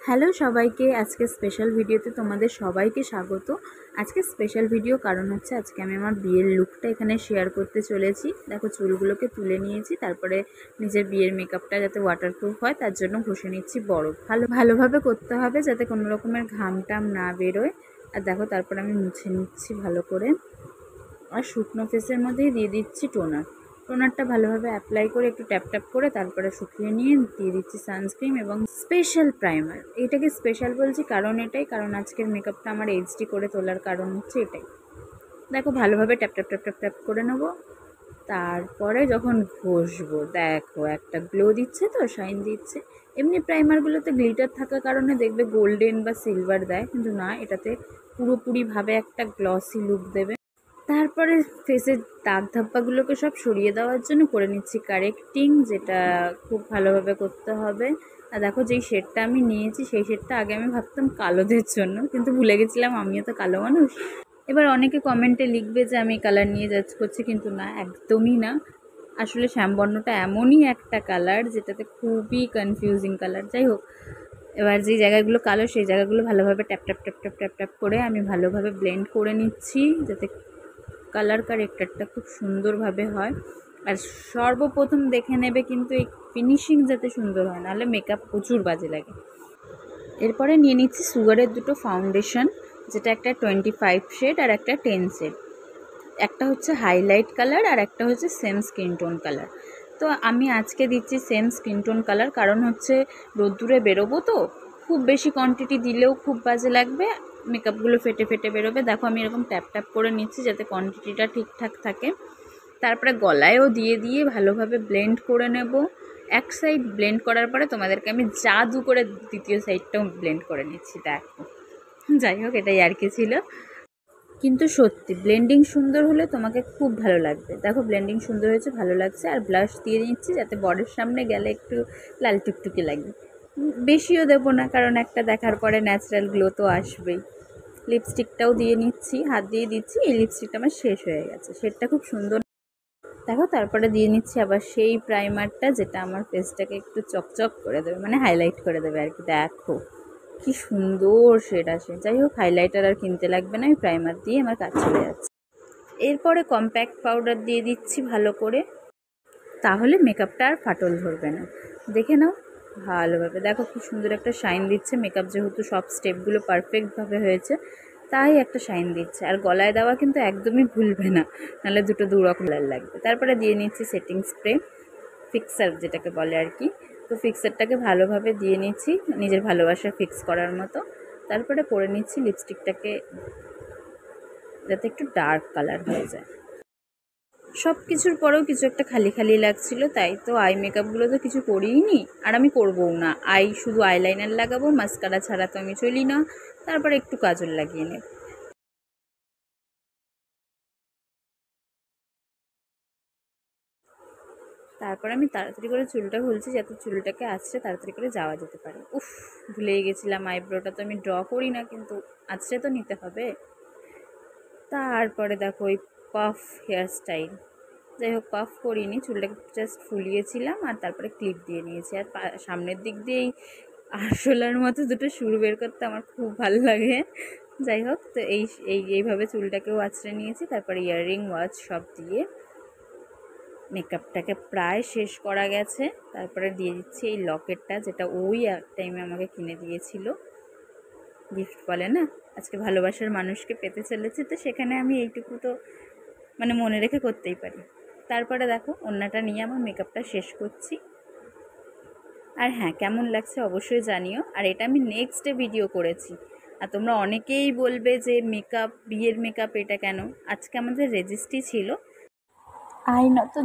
Hello সবাইকে, আজকে special ভিডিওতে তোমাদের সবাইকে স্বাগত। আজকে স্পেশাল ভিডিও কারণ হচ্ছে আজকে আমি আমার বিয়ের লুকটা এখানে শেয়ার করতে চলেছি। দেখো চুলগুলোকে তুলে নিয়েছি, তারপরে নিজের বিয়ের মেকআপটা যাতে ওয়াটারপ্রুফ হয় তার জন্য ঘষে নিচ্ছি বরফ। ভালোভাবে করতে হবে যাতে কোনো রকমের ঘাম টাম না বেরোয়। আর দেখো তারপর আমি মুছে নিচ্ছি ভালো করে। আর শুকনো ফেসের মধ্যেই দিয়ে দিচ্ছি টোনারটা ভালোভাবে অ্যাপ্লাই করে একটু ট্যাপ ট্যাপ করে তারপরে শুকিয়ে নিয়ে দিয়ে দিচ্ছি সানস্ক্রিন এবং স্পেশাল প্রাইমার। এটাকে স্পেশাল বলছি কারণ আজকের মেকআপটা আমার এইচডি করে তোলার কারণ হচ্ছে এটাই। দেখো ভালোভাবে tap tap tap tap tap করে নেবো। তারপরে যখন ঘষবো দেখো একটা গ্লো দিচ্ছে, তো শাইন দিচ্ছে। এমনি প্রাইমারগুলোতে গ্লিটার থাকার কারণে দেখবে গোল্ডেন বা সিলভার দেয়, কিন্তু না, এটাতে পুরোপুরিভাবে একটা গ্লসি লুক দেবে। তারপরে ফেসের দাগ ধাপ্পাগুলোকে সব সরিয়ে দেওয়ার জন্য করে নিচ্ছি কারেক্টিং, যেটা খুব ভালোভাবে করতে হবে। আর দেখো যেই শেডটা আমি নিয়েছি সেই শেডটা আগে আমি ভাবতাম কালোদের জন্য, কিন্তু ভুলে গেছিলাম আমিও তো কালো মানুষ। এবার অনেকে কমেন্টে লিখবে যে আমি কালার নিয়ে জাজ করছি, কিন্তু না, একদমই না। আসলে শ্যামবর্ণটা এমনই একটা কালার যেটাতে খুবই কনফিউজিং কালার। যাই হোক, এবার যে জায়গাগুলো কালো সেই জায়গাগুলো ভালোভাবে tap tap tap tap tap tap করে আমি ভালোভাবে ব্লেন্ড করে নিচ্ছি, যাতে কালার কারেক্টারটা খুব সুন্দরভাবে হয়। আর সর্বপ্রথম দেখে নেবে কিন্তু এই ফিনিশিং যাতে সুন্দর হয়, নাহলে মেকআপ প্রচুর বাজে লাগে। এরপরে নিয়ে নিচ্ছি সুগারের দুটো ফাউন্ডেশন, যেটা একটা 25 শেড আর একটা 10 শেড। একটা হচ্ছে হাইলাইট কালার আর একটা হচ্ছে সেম স্কিন টোন কালার। তো আমি আজকে দিচ্ছি সেম স্কিন টোন কালার, কারণ হচ্ছে রোদ্দুরে বেরোবো, তো খুব বেশি কোয়ান্টিটি দিলেও খুব বাজে লাগবে, মেকআপগুলো ফেটে ফেটে বেরোবে। দেখো আমি এরকম ট্যাপ ট্যাপ করে নিচ্ছি যাতে কোয়ান্টিটিটা ঠিকঠাক থাকে। তারপরে গলায়ও দিয়ে ভালোভাবে ব্লেন্ড করে নেব। এক সাইড ব্লেন্ড করার পরে তোমাদেরকে আমি জাদু করে দ্বিতীয় সাইডটাও ব্লেন্ড করে নিচ্ছি। দেখো, যাই হোক, এটাই আর কি ছিল, কিন্তু সত্যি ব্লেন্ডিং সুন্দর হলে তোমাকে খুব ভালো লাগবে। দেখো ব্লেন্ডিং সুন্দর হয়েছে, ভালো লাগছে। আর ব্লাশ দিয়ে নিচ্ছি যাতে বরের সামনে গেলে একটু লাল টুকটুকে লাগে। বেশিও দেবো না, কারণ একটা দেখার পরে ন্যাচারাল গ্লো তো আসবেই। লিপস্টিকটাও দিয়ে নিচ্ছি, হাত দিয়ে দিচ্ছি। এই লিপস্টিকটা আমার শেষ হয়ে গেছে, শেডটা খুব সুন্দর। দেখো তারপরে দিয়ে নিচ্ছি আবার সেই প্রাইমারটা, যেটা আমার ফেসটাকে একটু চকচক করে দেবে, মানে হাইলাইট করে দেবে আর কি। দেখো কি সুন্দর শেড আসে। যাই হোক, হাইলাইটার আর কিনতে লাগবে না, আমি প্রাইমার দিয়ে আমার কাজ চলে যাচ্ছে। এরপরে কম্প্যাক্ট পাউডার দিয়ে দিচ্ছি ভালো করে, তাহলে মেকআপটা আর ফাটল ধরবে না। দেখে নাও ভালোভাবে, দেখো কি সুন্দর একটা শাইন দিচ্ছে। মেকআপ যেহেতু সব স্টেপগুলো পারফেক্টভাবে হয়েছে, তাই একটা শাইন দিচ্ছে। আর গলায় দেওয়া কিন্তু একদমই ভুলবে না, নাহলে দুটো দুরকম লাগবে। তারপরে দিয়ে নিচ্ছি সেটিং স্প্রে, ফিক্সার যেটাকে বলে আর কি। তো ফিক্সারটাকে ভালোভাবে দিয়ে নিচ্ছি, নিজের ভালোবাসা ফিক্স করার মতো। তারপরে করে নিচ্ছি লিপস্টিকটাকে যাতে একটু ডার্ক কালার হয়ে যায়। সব কিছুর পরেও কিছু একটা খালি খালি লাগছিল, তাই তো আই মেকআপগুলো তো কিছু করিই নি, আর আমি করবও না। শুধু আইলাইনার লাগাবো, মাস্কারা ছাড়া তো আমি চলি না। তারপরে একটু কাজল লাগিয়ে নেব। তারপর আমি তাড়াতাড়ি করে চুলটা খুলছি, যাতে চুলটাকে আঁচড়ে তাড়াতাড়ি করে যাওয়া যেতে পারে। ভুলেই গেছিলাম, আইব্রোটা তো আমি ড্র করি না, কিন্তু আঁচড়ে তো নিতে হবে। তারপরে দেখো ওই পাফ হেয়ার স্টাইল। যাই হোক, পাফ করিনি, চুলটাকে জাস্ট ফুলিয়েছিলাম আর তারপরে ক্লিপ দিয়ে নিয়েছি। আর সামনের দিক দিয়ে এই আরশোলার মতো দুটো সুর বের করতে আমার খুব ভালো লাগে। যাই হোক, তো এইভাবে চুলটাকেও আঁচড়ে নিয়েছি। তারপরে ইয়াররিং, ওয়াচ সব দিয়ে মেকআপটাকে প্রায় শেষ করা গেছে। তারপরে দিয়ে দিচ্ছি এই লকেটটা, যেটা ওই এক টাইমে আমাকে কিনে দিয়েছিল, গিফট বলে না। আজকে ভালোবাসার মানুষকে পেতে চলেছি, তো সেখানে আমি এইটুকু তো মানে মনে রেখে করতেই পারি। তারপরে দেখো ওড়নাটা নিয়ে আমার মেকআপটা শেষ করছি। আর হ্যাঁ, কেমন লাগছে অবশ্যই জানিও। আর এটা আমি নেক্সট ডে ভিডিও করেছি। আর তোমরা অনেকেই বলবে যে বিয়ের মেকআপ এটা কেন। আজকে আমাদের রেজিস্ট্রি ছিল, আইনত